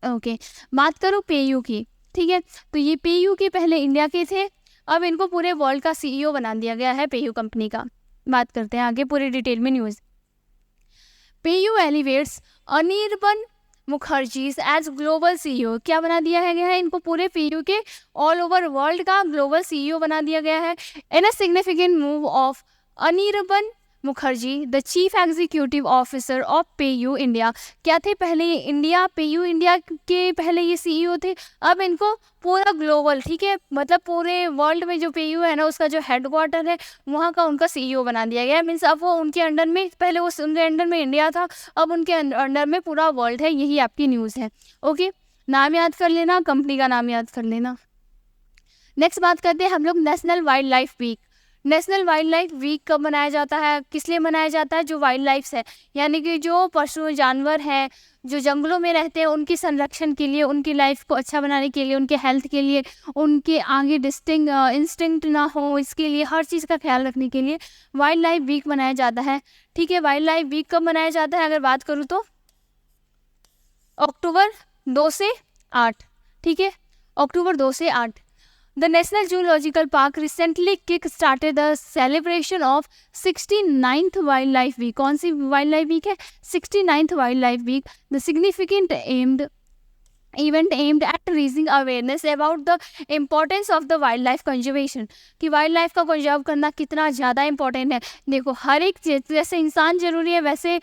ओके, बात करो पेयू की, ठीक है, तो ये पेयू के पहले इंडिया के थे, अब इनको पूरे वर्ल्ड का सीईओ बना दिया गया है पेयू कंपनी का। बात करते हैं आगे पूरी डिटेल में news. PayU elevates Anirban Mukherjee as global CEO, क्या बना दिया है गया है इनको, पूरे पेयू के ऑल ओवर वर्ल्ड का ग्लोबल सीईओ बना दिया गया है। In a significant move of Anirban Mukherjee the chief executive officer of PayU India, क्या थे पहले इंडिया, पेयू इंडिया के पहले ये सीईओ थे, अब इनको पूरा ग्लोबल, ठीक है, मतलब पूरे वर्ल्ड में जो पेयू है ना उसका जो हेडक्वार्टर है वहाँ का उनका सीईओ बना दिया गया है। मीन्स अब वो उनके अंडर में, पहले वो उनके अंडर में इंडिया था, अब उनके अंडर में पूरा वर्ल्ड है। यही आपकी न्यूज़ है। ओके, नाम याद कर लेना, कंपनी का नाम याद कर लेना। नेक्स्ट बात करते हैं हम लोग national wildlife week. National wildlife week कब मनाया जाता है, किस लिए मनाया जाता है, जो वाइल्ड लाइफ है यानी कि जो पशु जानवर हैं जो जंगलों में रहते हैं उनके संरक्षण के लिए, उनकी लाइफ को अच्छा बनाने के लिए, उनके हेल्थ के लिए, उनके आगे इंस्टिंक्ट ना हो इसके लिए, हर चीज़ का ख्याल रखने के लिए वाइल्ड लाइफ वीक मनाया जाता है। ठीक है, वाइल्ड लाइफ वीक कब मनाया जाता है, अगर बात करूँ तो अक्टूबर 2 से 8, ठीक है, अक्टूबर 2 से 8। The National Zoological Park recently kick-started the celebration of 69th Wildlife Week. कौन सी Wildlife Week है, 69th Wildlife Week. The significant event aimed at raising awareness about the importance of the wildlife conservation. कि wild life का conserve करना कितना ज़्यादा important है। देखो हर एक चीज़, जैसे इंसान ज़रूरी है वैसे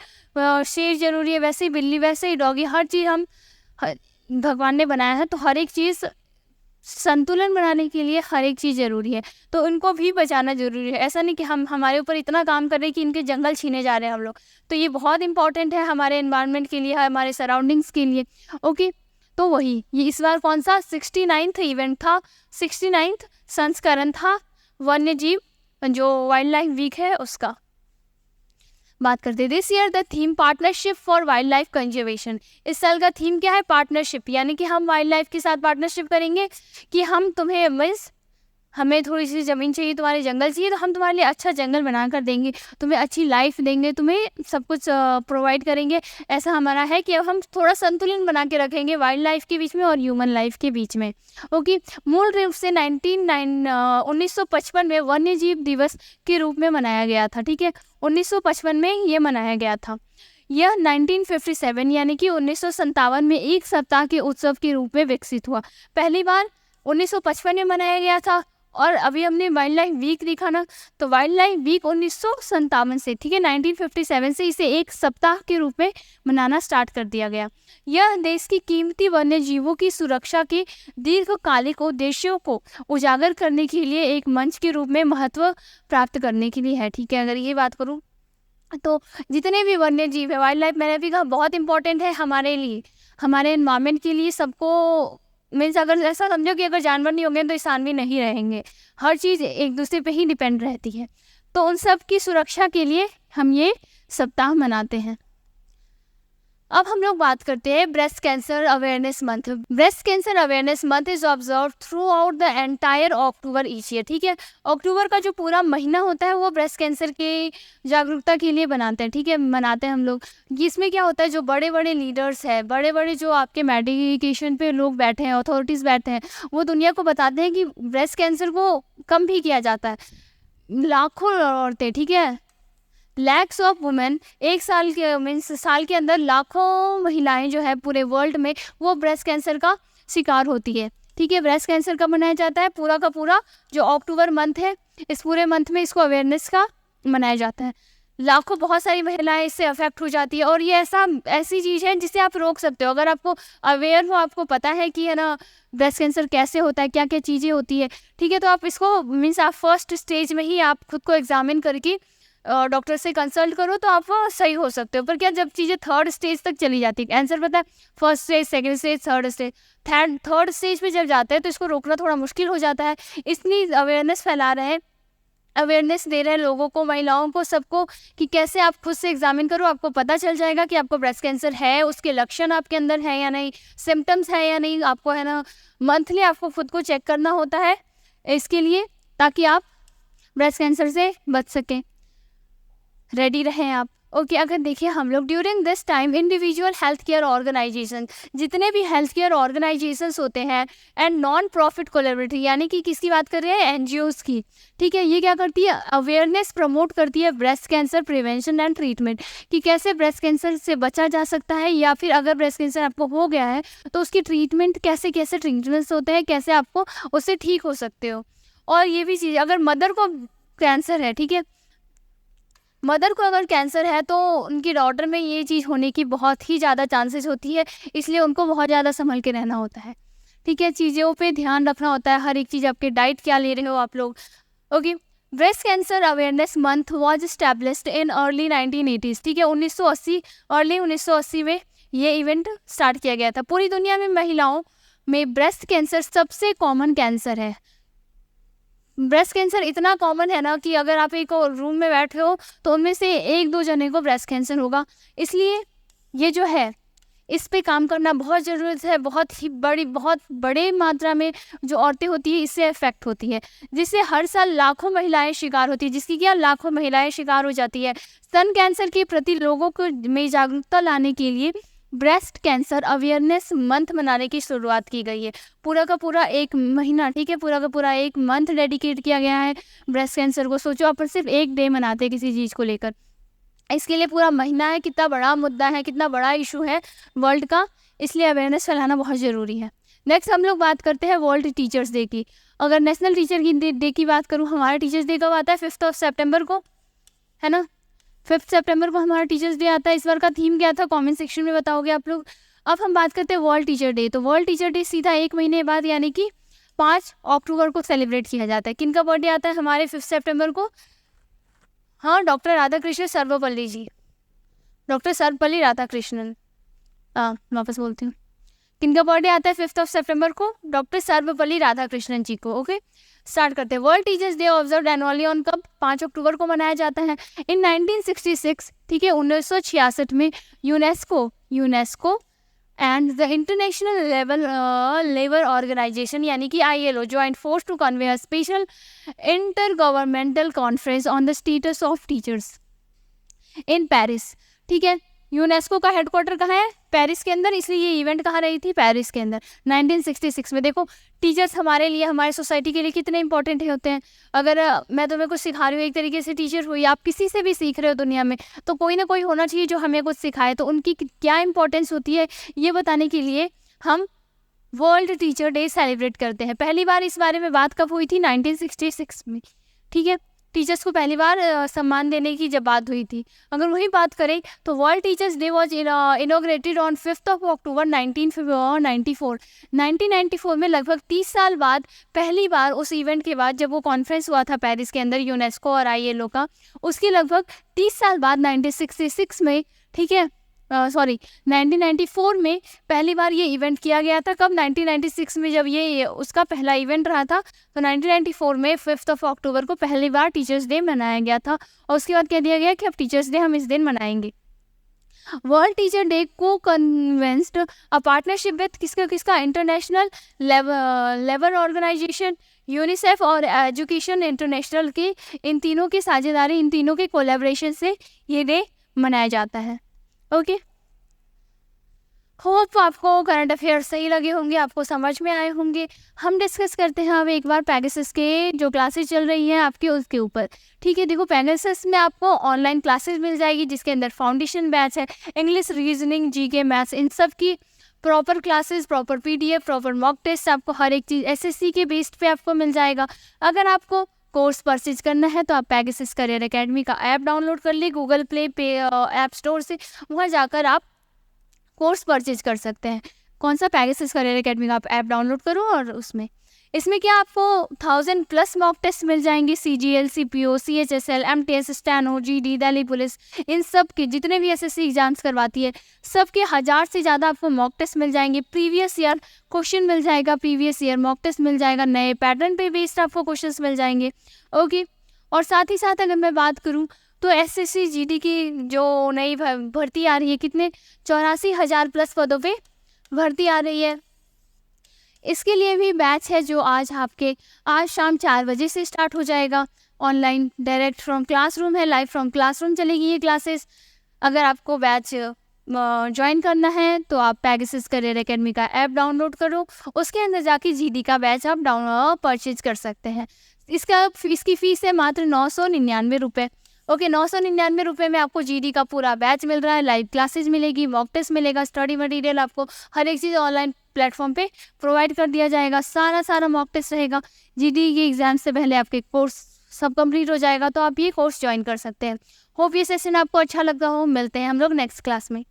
शेर ज़रूरी है, वैसे ही बिल्ली, वैसे ही डॉगी, हर चीज़ हम भगवान ने बनाया है, तो हर एक चीज़ संतुलन बनाने के लिए हर एक चीज़ ज़रूरी है, तो उनको भी बचाना ज़रूरी है। ऐसा नहीं कि हम हमारे ऊपर इतना काम कर रहे हैं कि इनके जंगल छीने जा रहे हैं हम लोग, तो ये बहुत इंपॉर्टेंट है हमारे एनवायरनमेंट के लिए, हमारे सराउंडिंग्स के लिए। ओके, तो वही ये इस बार कौन सा 69th इवेंट था, 69th संस्करण था वन्य जीव जो वाइल्ड लाइफ वीक है उसका। बात करते हैं this year the theme partnership for wild life conservation. इस साल का थीम क्या है, पार्टनरशिप, यानी कि हम वाइल्ड लाइफ के साथ पार्टनरशिप करेंगे कि हम तुम्हें मीन्स हमें थोड़ी सी ज़मीन चाहिए, तुम्हारे जंगल चाहिए, तो हम तुम्हारे लिए अच्छा जंगल बना कर देंगे, तुम्हें थोड़ी सी ज़मीन चाहिए, तुम्हारे जंगल चाहिए, तो हम तुम्हारे लिए अच्छा जंगल बना कर देंगे, तुम्हें अच्छी लाइफ देंगे, तुम्हें सब कुछ प्रोवाइड करेंगे। ऐसा हमारा है कि अब हम थोड़ा संतुलन बना के रखेंगे वाइल्ड लाइफ के बीच में और ह्यूमन लाइफ के बीच में। ओके, मूल रूप से 1955 में वन्य जीव दिवस के रूप में मनाया गया था। ठीक है, 1955 में ये मनाया गया था। यह 1957 यानी कि 1957 में एक सप्ताह के उत्सव के रूप में विकसित हुआ। पहली बार 1955 में मनाया गया था। और अभी हमने वाइल्ड लाइफ वीक देखा ना, तो वाइल्ड लाइफ वीक 1957 से, ठीक है, 1957 से इसे एक सप्ताह के रूप में मनाना स्टार्ट कर दिया गया। यह देश की कीमती वन्य जीवों की सुरक्षा के दीर्घकालिक उद्देश्यों को उजागर करने के लिए एक मंच के रूप में महत्व प्राप्त करने के लिए है। ठीक है, अगर ये बात करूँ तो जितने भी वन्य जीव है, वाइल्ड लाइफ मैंने भी कहा बहुत इंपॉर्टेंट है हमारे लिए, हमारे एनवायरमेंट के लिए। सबको मीन्स अगर ऐसा समझो कि अगर जानवर नहीं होंगे तो इंसान भी नहीं रहेंगे, हर चीज़ एक दूसरे पे ही डिपेंड रहती है। तो उन सब की सुरक्षा के लिए हम ये सप्ताह मनाते हैं। अब हम लोग बात करते हैं breast cancer awareness month. Breast cancer awareness month is observe through out the entire October each year. ठीक है, अक्टूबर का जो पूरा महीना होता है वो ब्रेस्ट कैंसर के जागरूकता के लिए बनाते हैं। ठीक है, मनाते हैं हम लोग। इसमें क्या होता है, जो बड़े बड़े लीडर्स हैं, बड़े बड़े जो आपके मेडिकेशन पे लोग बैठे हैं, अथॉरिटीज़ बैठे हैं, वो दुनिया को बताते हैं कि ब्रेस्ट कैंसर को कम भी किया जाता है। लाखों औरतें, ठीक है, लैक्स ऑफ वुमेन, एक साल के मीन्स साल के अंदर लाखों महिलाएं जो है पूरे वर्ल्ड में वो ब्रेस्ट कैंसर का शिकार होती है। ठीक है, ब्रेस्ट कैंसर का मनाया जाता है पूरा का पूरा जो अक्टूबर मंथ है, इस पूरे मंथ में इसको अवेयरनेस का मनाया जाता है। लाखों, बहुत सारी महिलाएं इससे अफेक्ट हो जाती है। और ये ऐसी चीज़ है जिसे आप रोक सकते हो अगर आपको अवेयर हो, आपको पता है कि है ना ब्रेस्ट कैंसर कैसे होता है, क्या क्या चीज़ें होती है। ठीक है, तो आप इसको मीन्स आप फर्स्ट स्टेज में ही आप खुद को एग्जामिन करके डॉक्टर से कंसल्ट करो तो आप सही हो सकते हो। पर क्या जब चीज़ें थर्ड स्टेज तक चली जाती है, आंसर पता है, first stage, second stage, third stage, third stage पे जब जाते हैं तो इसको रोकना थोड़ा मुश्किल हो जाता है। इसलिए अवेयरनेस फैला रहे हैं, अवेयरनेस दे रहे हैं लोगों को, महिलाओं को, सबको, कि कैसे आप खुद से एग्जामिन करो, आपको पता चल जाएगा कि आपको ब्रेस्ट कैंसर है, उसके लक्षण आपके अंदर है या नहीं, सिम्टम्स है या नहीं। आपको है ना मंथली आपको खुद को चेक करना होता है इसके लिए, ताकि आप ब्रेस्ट कैंसर से बच सकें, रेडी रहें आप। ओके, अगर देखिए हम लोग during this time individual health care organization, जितने भी हेल्थ केयर ऑर्गेनाइजेशंस होते हैं एंड नॉन प्रॉफिट कोलैबोरेटरी, यानी कि किसकी बात कर रहे हैं, एनजीओज़ की। ठीक है, ये क्या करती है, अवेयरनेस प्रमोट करती है breast cancer prevention and treatment, कि कैसे ब्रेस्ट कैंसर से बचा जा सकता है, या फिर अगर ब्रेस्ट कैंसर आपको हो गया है तो उसकी ट्रीटमेंट कैसे कैसे ट्रीटमेंट्स होते हैं, कैसे आपको उससे ठीक हो सकते हो। और ये भी चीज़, अगर मदर को कैंसर है, ठीक है, मदर को अगर कैंसर है तो उनकी डॉटर में ये चीज़ होने की बहुत ही ज़्यादा चांसेस होती है, इसलिए उनको बहुत ज़्यादा संभल के रहना होता है। ठीक है, चीज़ों पे ध्यान रखना होता है, हर एक चीज़, आपके डाइट क्या ले रहे हो आप लोग। Okay, breast cancer awareness month was established in early 1980s। ठीक है, 1980, अर्ली 1980 में ये इवेंट स्टार्ट किया गया था। पूरी दुनिया में महिलाओं में ब्रेस्ट कैंसर सबसे कॉमन कैंसर है। ब्रेस्ट कैंसर इतना कॉमन है ना कि अगर आप एक रूम में बैठे हो तो उनमें से एक दो जने को ब्रेस्ट कैंसर होगा। इसलिए ये जो है, इस पे काम करना बहुत ज़रूरत है। बहुत बड़े मात्रा में जो औरतें होती है इससे अफेक्ट होती है, जिससे हर साल लाखों महिलाएं शिकार होती है, जिसकी क्या लाखों महिलाएं शिकार हो जाती है। स्तन कैंसर के प्रति लोगों को में जागरूकता लाने के लिए ब्रेस्ट कैंसर अवेयरनेस मंथ मनाने की शुरुआत की गई है। पूरा का पूरा एक महीना, ठीक है, पूरा का पूरा एक मंथ डेडिकेट किया गया है ब्रेस्ट कैंसर को। सोचो अपन सिर्फ एक डे मनाते हैं किसी चीज़ को लेकर, इसके लिए पूरा महीना है। कितना बड़ा मुद्दा है, कितना बड़ा इशू है वर्ल्ड का, इसलिए अवेयरनेस फैलाना बहुत ज़रूरी है। नेक्स्ट हम लोग बात करते हैं वर्ल्ड टीचर्स डे की। अगर नेशनल टीचर डे की बात करूँ, हमारा टीचर्स डे कब आता है, 5 सितंबर को, है ना। 5 सितंबर को हमारा टीचर्स डे आता है। इस बार का थीम क्या था, कमेंट सेक्शन में बताओगे आप लोग। अब हम बात करते हैं वर्ल्ड टीचर डे। तो वर्ल्ड टीचर डे सीधा एक महीने बाद यानी कि 5 अक्टूबर को सेलिब्रेट किया जाता है। किन का बर्थडे आता है हमारे 5 सितंबर को, हाँ, डॉक्टर राधाकृष्ण सर्वपल्ली जी, डॉक्टर सर्वपल्ली राधाकृष्णन। वापस बोलती हूँ, किनका बर्थडे आता है 5 सितंबर को, डॉक्टर सर्वपल्ली राधाकृष्णन जी को। ओके, स्टार्ट करते हैं। World teachers day observe annually on कब, 5 अक्टूबर को मनाया जाता है। इन 1966, ठीक है, 1966 में UNESCO and the international labour organization यानी कि ILO joint force to convene a special intergovernmental conference on the status of teachers in Paris. ठीक है, यूनेस्को का हेडक्वार्टर कहाँ है? पेरिस के अंदर, इसलिए ये इवेंट कहाँ रही थी? पेरिस के अंदर 1966 में। देखो टीचर्स हमारे लिए, हमारे सोसाइटी के लिए कितने इंपॉर्टेंट होते हैं। अगर मैं तुम्हें कुछ सिखा रही हूँ, एक तरीके से टीचर हुई, आप किसी से भी सीख रहे हो दुनिया में, तो कोई ना कोई होना चाहिए जो हमें कुछ सिखाए। तो उनकी क्या इंपॉर्टेंस होती है ये बताने के लिए हम वर्ल्ड टीचर डे सेलिब्रेट करते हैं। पहली बार इस बारे में बात कब हुई थी? 1966 में। ठीक है, टीचर्स को पहली बार सम्मान देने की जब बात हुई थी। अगर वही बात करें तो world teachers day was inaugurated on 5 अक्टूबर 1994। 1994 में लगभग 30 साल बाद पहली बार उस इवेंट के बाद, जब वो कॉन्फ्रेंस हुआ था पेरिस के अंदर यूनेस्को और ILO का, उसके लगभग 30 साल बाद 1966 में, ठीक है, 1994 में पहली बार ये इवेंट किया गया था। कब? 1996 में, जब ये उसका पहला इवेंट रहा था। तो 1994 में 5 अक्टूबर को पहली बार टीचर्स डे मनाया गया था, और उसके बाद कह दिया गया कि अब टीचर्स डे हम इस दिन मनाएंगे। वर्ल्ड टीचर डे को कन्वेंस्ड अ पार्टनरशिप विथ किसका इंटरनेशनल लेबर ऑर्गेनाइजेशन, यूनिसेफ और एजुकेशन इंटरनेशनल के, इन तीनों की साझेदारी, इन तीनों के कोलैबोरेशन से ये डे मनाया जाता है। ओके, होप आपको करंट अफेयर्स सही लगे होंगे, आपको समझ में आए होंगे। हम डिस्कस करते हैं अब एक बार पेगासस के जो क्लासेस चल रही हैं आपकी उसके ऊपर। ठीक है, देखो पेगासस में आपको ऑनलाइन क्लासेस मिल जाएगी, जिसके अंदर फाउंडेशन बैच है, इंग्लिश, रीजनिंग, GK, मैथ्स, इन सब की proper classes, proper PDF, proper mock test, आपको हर एक चीज़ SSC के बेस्ड पे आपको मिल जाएगा। अगर आपको कोर्स परचेज करना है तो आप पेगासस करियर एकेडमी का ऐप डाउनलोड कर लिए गूगल प्ले पे ऐप स्टोर से, वहाँ जाकर आप कोर्स परचेज कर सकते हैं। कौन सा? पेगासस करियर एकेडमी का आप ऐप डाउनलोड करो, और इसमें क्या आपको 1000+ मॉक टेस्ट मिल जाएंगे, CGL, CPO, CHSL, MTS, steno, GD, Delhi police, इन सब के जितने भी SSC एग्जाम्स करवाती है, सबके 1000 से ज़्यादा आपको मॉक टेस्ट मिल जाएंगे। प्रीवियस ईयर क्वेश्चन मिल जाएगा, प्रीवियस ईयर मॉक टेस्ट मिल जाएगा, नए पैटर्न पे बेस्ड आपको क्वेश्चंस मिल जाएंगे। ओके, और साथ ही साथ अगर मैं बात करूँ तो SSC GD की जो नई भर्ती आ रही है, कितने 84,000+ पदों पे भर्ती आ रही है, इसके लिए भी बैच है जो आज शाम 4 बजे से स्टार्ट हो जाएगा। ऑनलाइन डायरेक्ट फ्रॉम क्लासरूम है, लाइव फ्रॉम क्लासरूम चलेगी ये क्लासेस। अगर आपको बैच ज्वाइन करना है तो आप पेगासस करियर एकेडमी का ऐप डाउनलोड करो, उसके अंदर जाके GD का बैच आप परचेज कर सकते हैं। इसकी फ़ीस है मात्र 999 रुपये। ओके, 999 रुपये में आपको GD का पूरा बैच मिल रहा है, लाइव क्लासेस मिलेगी, मॉक टेस्ट मिलेगा, स्टडी मटेरियल, आपको हर एक चीज़ ऑनलाइन प्लेटफॉर्म पे प्रोवाइड कर दिया जाएगा। सारा मॉक टेस्ट रहेगा। GD के एग्जाम से पहले आपके कोर्स सब कंप्लीट हो जाएगा, तो आप ये कोर्स ज्वाइन कर सकते हैं। होप ये सेशन आपको अच्छा लगा हो। मिलते हैं हम लोग नेक्स्ट क्लास में।